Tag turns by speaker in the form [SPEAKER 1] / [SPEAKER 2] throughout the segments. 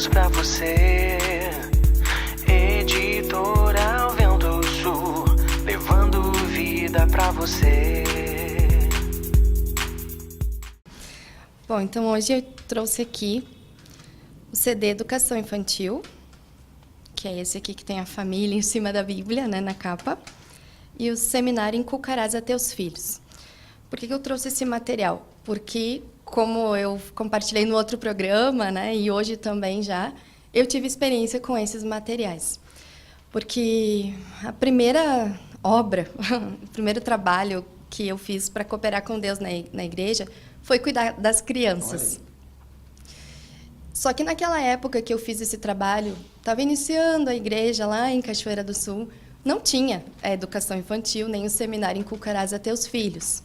[SPEAKER 1] livros pra você. Editorial Vento Sul, levando vida pra você.
[SPEAKER 2] Bom, então hoje eu trouxe aqui o CD Educação Infantil, que é esse aqui que tem a família em cima da Bíblia, né, na capa, e o seminário Inculcarás a Teus Filhos. Por que eu trouxe esse material? Porque, como eu compartilhei no outro programa, né, e hoje também já, eu tive experiência com esses materiais. Porque a primeira obra, o primeiro trabalho que eu fiz para cooperar com Deus na igreja foi cuidar das crianças. Olha. Só que naquela época que eu fiz esse trabalho, estava iniciando a igreja lá em Cachoeira do Sul, não tinha a educação infantil, nem o seminário Inculcarás a Teus Filhos.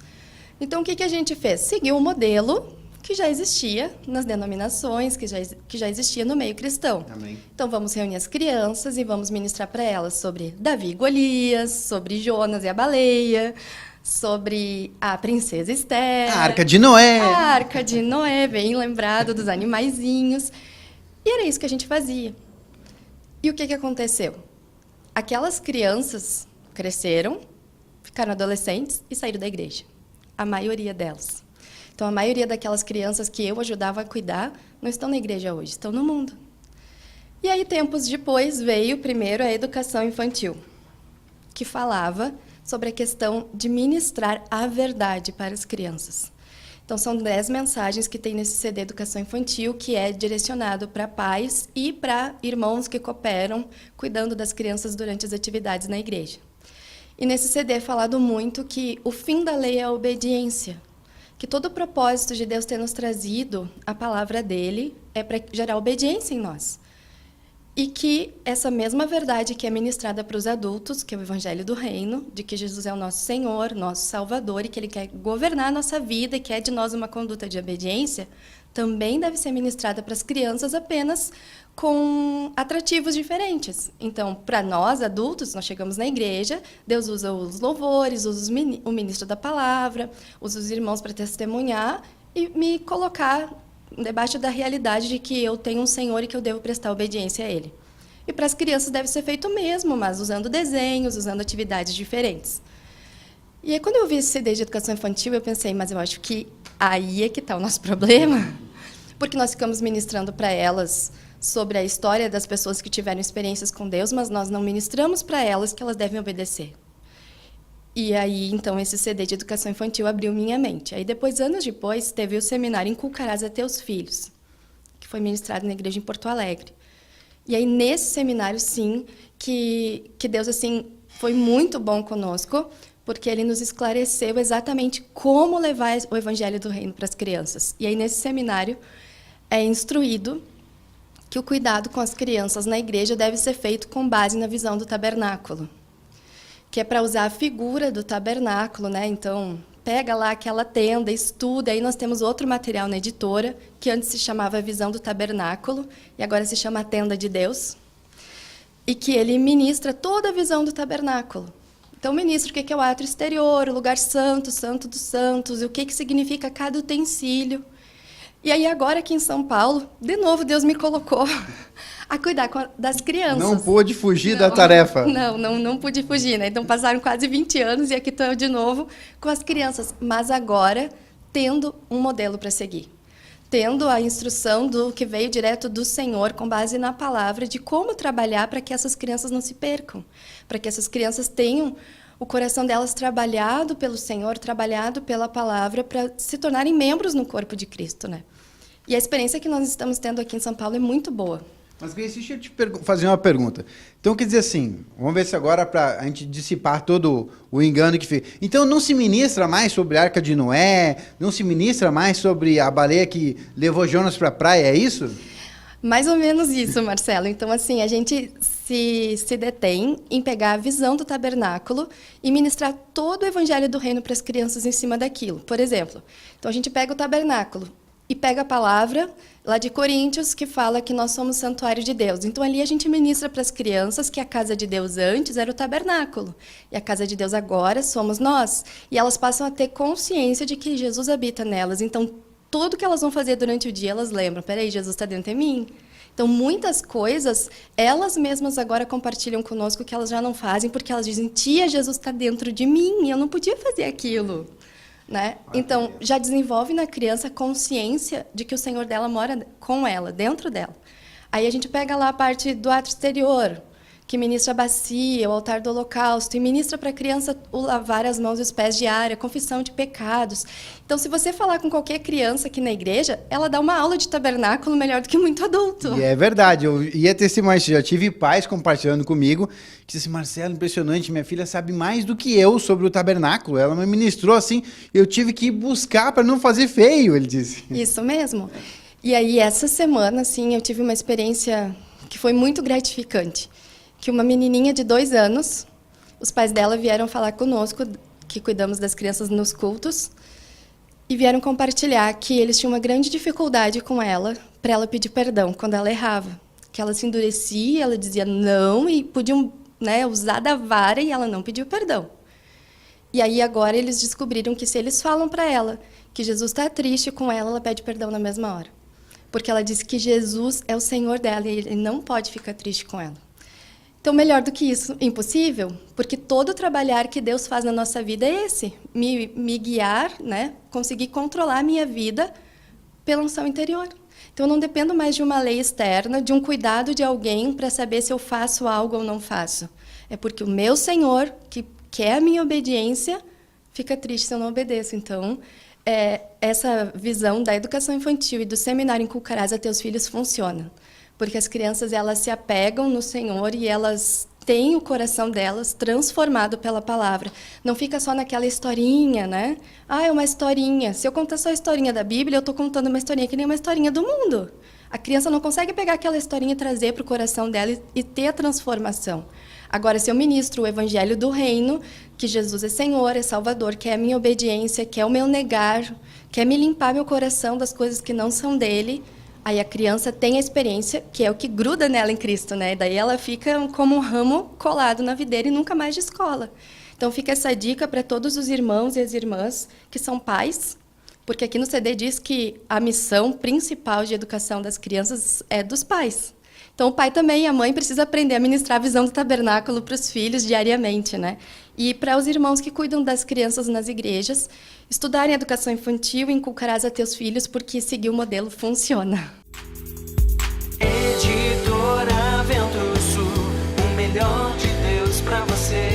[SPEAKER 2] Então, o que a gente fez? Seguiu o modelo que já existia nas denominações, que já existia no meio cristão.
[SPEAKER 3] Amém.
[SPEAKER 2] Então, vamos reunir as crianças e vamos ministrar para elas sobre Davi e Golias, sobre Jonas e a baleia, sobre a princesa Esther.
[SPEAKER 3] A Arca de Noé.
[SPEAKER 2] A Arca de Noé, bem lembrado, dos animaizinhos. E era isso que a gente fazia. E o que aconteceu? Aquelas crianças cresceram, ficaram adolescentes e saíram da igreja. A maioria delas. Então, a maioria daquelas crianças que eu ajudava a cuidar não estão na igreja hoje, estão no mundo. E aí, tempos depois, veio primeiro a educação infantil, que falava sobre a questão de ministrar a verdade para as crianças. Então, são 10 mensagens que tem nesse CD Educação Infantil, que é direcionado para pais e para irmãos que cooperam cuidando das crianças durante as atividades na igreja. E nesse CD é falado muito que o fim da lei é a obediência, que todo o propósito de Deus ter nos trazido a palavra dele é para gerar obediência em nós. E que essa mesma verdade que é ministrada para os adultos, que é o Evangelho do Reino, de que Jesus é o nosso Senhor, nosso Salvador, e que Ele quer governar a nossa vida e quer de nós uma conduta de obediência, também deve ser ministrada para as crianças apenas com atrativos diferentes. Então, para nós, adultos, nós chegamos na igreja, Deus usa os louvores, usa o ministro da palavra, usa os irmãos para testemunhar e me colocar debaixo da realidade de que eu tenho um Senhor e que eu devo prestar obediência a Ele. E para as crianças deve ser feito o mesmo, mas usando desenhos, usando atividades diferentes. E aí, quando eu vi esse CD de educação infantil, eu pensei, mas eu acho que aí é que está o nosso problema, porque nós ficamos ministrando para elas sobre a história das pessoas que tiveram experiências com Deus, mas nós não ministramos para elas que elas devem obedecer. E aí, então, esse CD de educação infantil abriu minha mente. Aí, depois, anos depois, teve o seminário Inculcarás a Teus Filhos, que foi ministrado na igreja em Porto Alegre. E aí, nesse seminário, sim, que Deus, assim, foi muito bom conosco, porque Ele nos esclareceu exatamente como levar o Evangelho do Reino para as crianças. E aí, nesse seminário, é instruído que o cuidado com as crianças na igreja deve ser feito com base na visão do tabernáculo, que é para usar a figura do tabernáculo, né? Então, pega lá aquela tenda, estuda, aí nós temos outro material na editora, que antes se chamava Visão do Tabernáculo, e agora se chama Tenda de Deus, e que ele ministra toda a visão do tabernáculo. Então, ministra o que é o átrio exterior, o lugar santo, santo dos santos, e o que significa cada utensílio. E aí, agora aqui em São Paulo, de novo, Deus me colocou a cuidar das crianças.
[SPEAKER 3] Não pôde fugir da tarefa.
[SPEAKER 2] Não pude fugir, né? Então, passaram quase 20 anos e aqui estou eu de novo com as crianças. Mas agora, tendo um modelo para seguir. Tendo a instrução do que veio direto do Senhor, com base na palavra, de como trabalhar para que essas crianças não se percam. Para que essas crianças tenham o coração delas trabalhado pelo Senhor, trabalhado pela palavra, para se tornarem membros no corpo de Cristo, né? E a experiência que nós estamos tendo aqui em São Paulo é muito boa.
[SPEAKER 3] Mas, Grace, deixa eu te fazer uma pergunta. Então, quer dizer assim, vamos ver se agora, para a gente dissipar todo o engano que fez. Então, não se ministra mais sobre a Arca de Noé? Não se ministra mais sobre a baleia que levou Jonas para a praia, é isso?
[SPEAKER 2] Mais ou menos isso, Marcelo. Então, assim, a gente se detém em pegar a visão do tabernáculo e ministrar todo o Evangelho do Reino para as crianças em cima daquilo. Por exemplo, então a gente pega o tabernáculo e pega a palavra lá de Coríntios, que fala que nós somos santuário de Deus. Então, ali a gente ministra para as crianças que a casa de Deus antes era o tabernáculo. E a casa de Deus agora somos nós. E elas passam a ter consciência de que Jesus habita nelas. Então, tudo que elas vão fazer durante o dia, elas lembram. Peraí, Jesus está dentro de mim. Então, muitas coisas, elas mesmas agora compartilham conosco que elas já não fazem, porque elas dizem, tia, Jesus está dentro de mim, e eu não podia fazer aquilo. Né? Então, já desenvolve na criança a consciência de que o Senhor dela mora com ela, dentro dela. Aí a gente pega lá a parte do ato exterior, que ministra a bacia, o altar do holocausto, e ministra para a criança o lavar as mãos e os pés diária, a confissão de pecados. Então, se você falar com qualquer criança aqui na igreja, ela dá uma aula de tabernáculo melhor do que muito adulto.
[SPEAKER 3] E é verdade, eu ia testemunhar isso, já tive pais compartilhando comigo, que disse, Marcelo, impressionante, minha filha sabe mais do que eu sobre o tabernáculo, ela me ministrou assim, eu tive que ir buscar para não fazer feio, ele disse.
[SPEAKER 2] Isso mesmo. E aí, essa semana, assim, eu tive uma experiência que foi muito gratificante. Que uma menininha de 2 anos, os pais dela vieram falar conosco, que cuidamos das crianças nos cultos, e vieram compartilhar que eles tinham uma grande dificuldade com ela, para ela pedir perdão quando ela errava. Que ela se endurecia, ela dizia não, e podiam, né, usar da vara, e ela não pediu perdão. E aí agora eles descobriram que se eles falam para ela que Jesus está triste com ela, ela pede perdão na mesma hora. Porque ela disse que Jesus é o Senhor dela, e ele não pode ficar triste com ela. Então, melhor do que isso, impossível, porque todo o trabalhar que Deus faz na nossa vida é esse, me guiar, né, conseguir controlar a minha vida pela unção interior. Então, eu não dependo mais de uma lei externa, de um cuidado de alguém para saber se eu faço algo ou não faço. É porque o meu Senhor, que quer a minha obediência, fica triste se eu não obedeço. Então, essa visão da educação infantil e do seminário Inculcarás a Teus Filhos funciona. Porque as crianças, elas se apegam no Senhor e elas têm o coração delas transformado pela palavra. Não fica só naquela historinha, né? Ah, é uma historinha. Se eu contar só a historinha da Bíblia, eu estou contando uma historinha que nem uma historinha do mundo. A criança não consegue pegar aquela historinha e trazer para o coração dela e ter a transformação. Agora, se eu ministro o evangelho do reino, que Jesus é Senhor, é Salvador, que é a minha obediência, que é o meu negar, que é me limpar meu coração das coisas que não são dele, aí a criança tem a experiência, que é o que gruda nela em Cristo, né? Daí ela fica como um ramo colado na videira e nunca mais de escola. Então fica essa dica para todos os irmãos e as irmãs que são pais, porque aqui no CD diz que a missão principal de educação das crianças é dos pais. Então o pai também e a mãe precisam aprender a ministrar a visão do tabernáculo para os filhos diariamente, né? E para os irmãos que cuidam das crianças nas igrejas, estudarem educação infantil e inculcarás a teus filhos, porque seguir o modelo funciona.
[SPEAKER 1] Editora Vento Sul, o melhor de Deus pra você.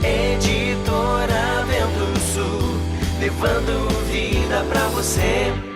[SPEAKER 1] Editora Vento Sul, levando vida pra você.